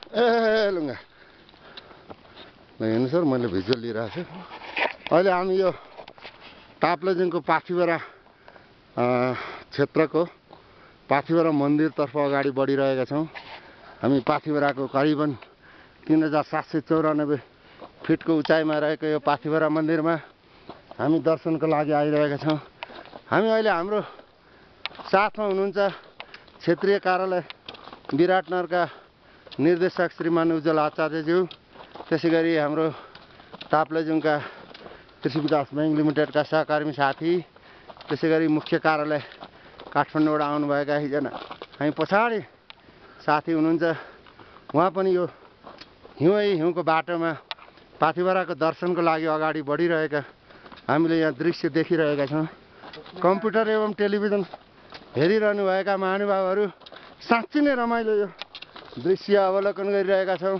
ए लुङ्गा ल हेर्नु सर मैले भिजुअल लिइरहेको छु। अहिले हामी यो ताप्लेजुङको पाथिभरा क्षेत्रको पाथिभरा मन्दिरतर्फ अगाडि बढिरहेका छौँ। हामी पाथिभराको करिबन 3794 फिटको उचाइमा रहेको यो पाथिभरा मन्दिरमा हामी दर्शनको लागि आइरहेका छौँ। हामी अहिले हाम्रो साथमा हुनुहुन्छ क्षेत्रीय कार्यालय विराटनगरका निर्देशक श्रीमान उज्जवल आचार्यज्यू, त्यसै गरी हाम्रो ताप्लेजुङका कृषि विकास ब्याङ्क लिमिटेडका सहकर्मी साथी, त्यसै गरी मुख्य कार्यालय काठमाडौँबाट आउनुभएका एकजना हामी पछाडि साथी हुनुहुन्छ। उहाँ पनि यो हिउँको बाटोमा पाथिभराको दर्शनको लागि अगाडि बढिरहेका हामीले यहाँ दृश्य देखिरहेका छौँ। कम्प्युटर एवं टेलिभिजन हेरिरहनुभएका महानुभावहरू साँच्चै नै रमाइलो यो दृश्य अवलोकन गरिरहेका छौँ।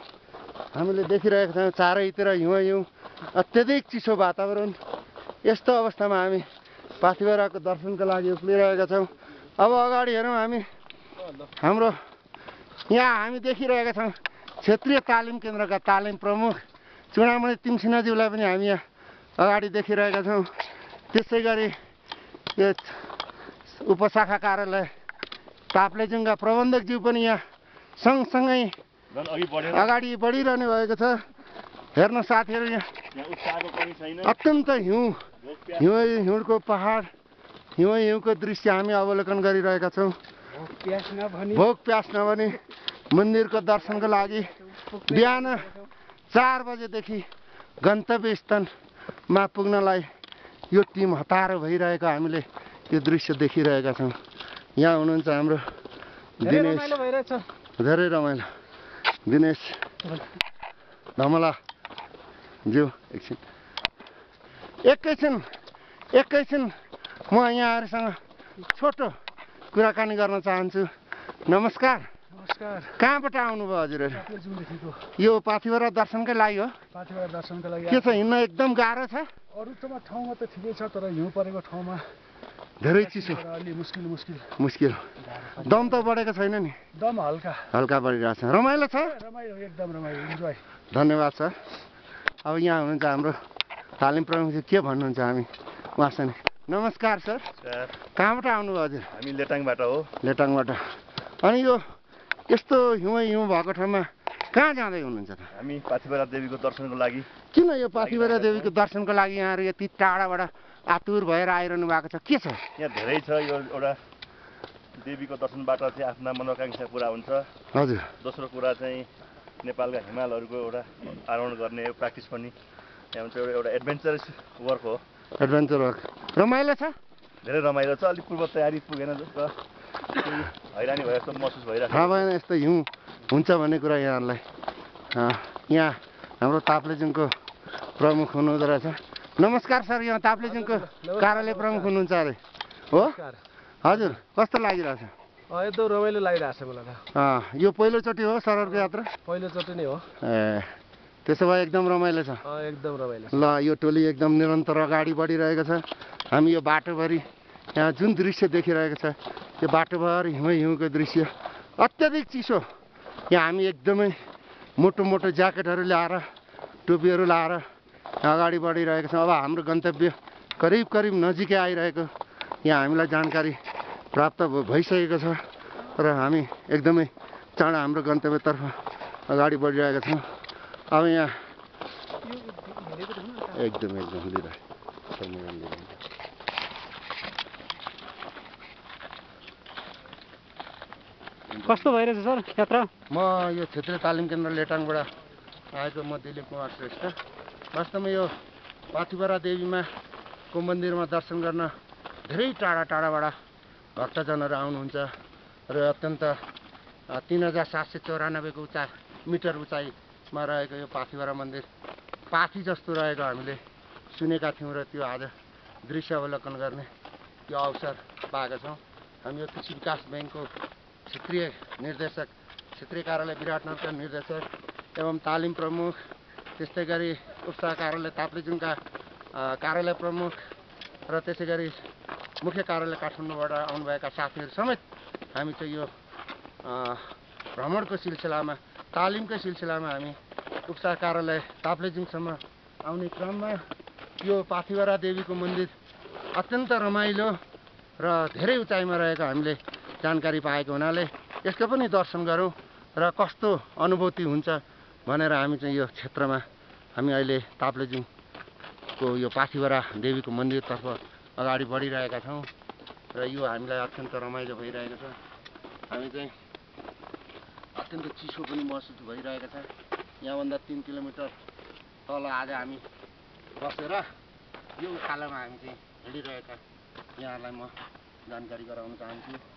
हामीले देखिरहेका छौँ चारैतिर हिउँ, अत्यधिक चिसो वातावरण। यस्तो अवस्थामा हामी पाथिभराको दर्शनको लागि उक्लिरहेका छौँ। अब अगाडि हेरौँ हामी हाम्रो यहाँ हामी देखिरहेका छौँ क्षेत्रीय तालिम केन्द्रका तालिम प्रमुख चुडामणि तिमसिनाज्यूलाई पनि हामी यहाँ अगाडि देखिरहेका छौँ। त्यसै गरी यो उपशाखा कार्यालय ताप्लेजुङका प्रबन्धकज्यू पनि यहाँ सँगसँगै अगाडि बढिरहनु भएको छ। हेर्न साथीहरू यहाँ अत्यन्त हिउँको पहाड, हिउँको दृश्य हामी अवलोकन गरिरहेका छौँ। भोक प्यास नभनी मन्दिरको दर्शनको लागि बिहान 4 बजेदेखि गन्तव्य स्थानमा पुग्नलाई यो टिम हतारो भइरहेको हामीले यो दृश्य देखिरहेका छौँ। यहाँ हुनुहुन्छ हाम्रो दिनेश, धेरै रमाइलो दिनेश धमला ज्यू। एकैछिन म यहाँहरूसँग छोटो कुराकानी गर्न चाहन्छु। नमस्कार। कहाँबाट आउनुभयो हजुरहरू? यो पाथिभरा दर्शनकै लागि हो? पाथिभरा दर्शनको लागि। के छ हिँड्न एकदम गाह्रो छ? अरू ठाउँमा त ठिकै छ, तर हिउँ परेको ठाउँमा धेरै चिसो, अलि मुस्किल। दम त बढेको छैन नि? दम हल्का बढिरहेको छ। रमाइलो छ? रमाइलो, एकदम रमाइलो, इन्जोय। धन्यवाद सर। अब यहाँ हुनुहुन्छ हाम्रो तालिम प्रमुख, के भन्नुहुन्छ हामी उहाँसँग? नमस्कार सर। कहाँबाट आउनुभयो हजुर? हामी लेटाङबाट हो। लेटाङबाट। अनि यो यस्तो हिउँ भएको ठाउँमा कहाँ जाँदै हुनुहुन्छ त? हामी पाथिभरा देवीको दर्शनको लागि। किन यो पाथिभरा देवीको दर्शनको लागि यहाँहरू यति टाढाबाट आतुर भएर आइरहनु भएको छ? के छ यहाँ? धेरै छ। यो एउटा देवीको दर्शनबाट चाहिँ आफ्ना मनोकाङ्क्षा पुरा हुन्छ। हजुर। दोस्रो कुरा चाहिँ नेपालका हिमालहरूको एउटा आरोहण गर्ने प्र्याक्टिस पनि यहाँ हुन्छ। एउटा एडभेन्चरस वर्क हो। एडभेन्चर वर्क रमाइलो छ? धेरै रमाइलो छ। अलिक पूर्व तयारी पुगेन जस्तो हैरानी भयो जस्तो महसुस भइरहेको छ। थाहा भएन यस्तो हिउँ हुन्छ भन्ने कुरा यहाँहरूलाई। यहाँ हाम्रो ताप्लेजुङको प्रमुख हुनुहुँदो रहेछ। नमस्कार सर। यहाँ ताप्लेजुङको कार्यालय प्रमुख हुनुहुन्छ अरे हो? हजुर। कस्तो लागिरहेछ? एकदम रमाइलो लागिरहेछ मलाई त। यो पहिलोचोटि हो सरहरूको यात्रा? पहिलोचोटि नै हो। त्यसो भए एकदम रमाइलो छ? एकदम रमाइलो। ल यो टोली एकदम निरन्तर अगाडि बढिरहेको छ। हामी यो बाटोभरि यहाँ जुन दृश्य देखिरहेको छ यो बाटोभरि हिउँको दृश्य, अत्याधिक चिसो। यहाँ हामी एकदमै मोटो ज्याकेटहरू ल्याएर, टोपीहरू लाएर अगाडि बढिरहेको छौँ। अब हाम्रो गन्तव्य करिब नजिकै आइरहेको यहाँ हामीलाई जानकारी प्राप्त भइसकेको छ र हामी एकदमै चाँडो हाम्रो गन्तव्यतर्फ अगाडि बढिरहेका छौँ। अब यहाँ एकदम कस्तो भइरहेछ सर यात्रा? म यो क्षेत्रीय तालिम केन्द्र लेटाङबाट आएको म दिलीप कुमार श्रेष्ठ। वास्तवमा यो पाथिभरा देवीमा को मन्दिरमा दर्शन गर्न धेरै टाढाबाट भक्तजनहरू आउनुहुन्छ र अत्यन्त 3794 मिटर उचाइमा रहेको यो पाथिभरा मन्दिर पाथी जस्तो रहेको हामीले सुनेका थियौँ र त्यो आज दृश्य अवलोकन गर्ने यो अवसर पाएका छौँ। हामी यो कृषि विकास ब्याङ्कको क्षेत्रीय कार्यालय विराटनगरका निर्देशक एवं तालिम प्रमुख, त्यस्तै गरी उपशाखा कार्यालय ताप्लेजुङका कार्यालय प्रमुख र त्यसै गरी मुख्य कार्यालय काठमाडौँबाट आउनुभएका साथीहरू समेत हामी चाहिँ यो भ्रमणको सिलसिलामा तालिमकै सिलसिलामा हामी उक्सा कार्यालय ताप्लेजुङसम्म आउने क्रममा यो पाथिभरा देवीको मन्दिर अत्यन्त रमाइलो र धेरै उचाइमा रहेको हामीले जानकारी पाएको हुनाले यसको पनि दर्शन गरौँ र कस्तो अनुभूति हुन्छ भनेर हामी चाहिँ यो क्षेत्रमा हामी अहिले ताप्लेजुङको यो पाथिभरा देवीको मन्दिरतर्फ अगाडि बढिरहेका छौँ र यो हामीलाई अत्यन्त रमाइलो भइरहेको छ। हामी चाहिँ अत्यन्त चिसो पनि महसुस भइरहेको छ। यहाँभन्दा 3 किलोमिटर तल आज हामी बसेर यो उकालोमा हामी चाहिँ हिँडिरहेका यहाँलाई म जानकारी गराउन चाहन्छु।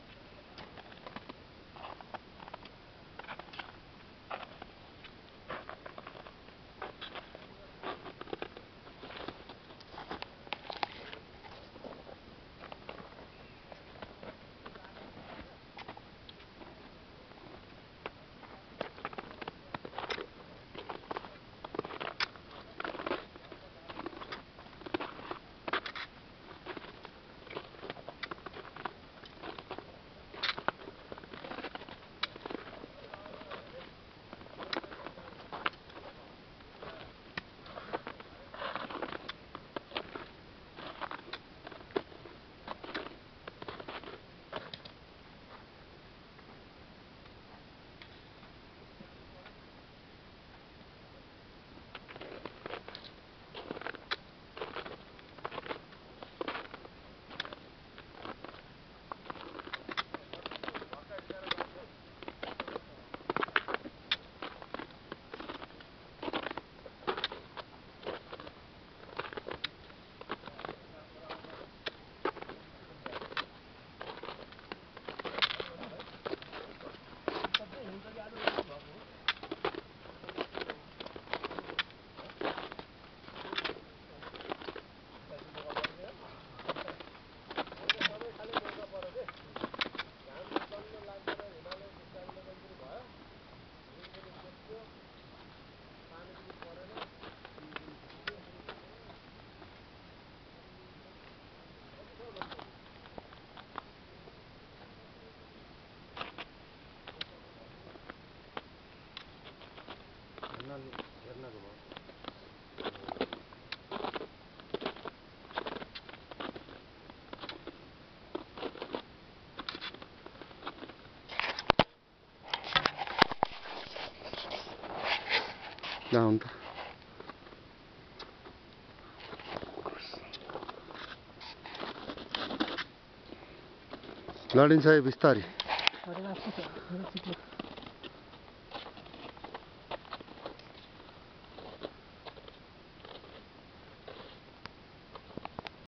Down. लडिन्छ है बिस्तारी।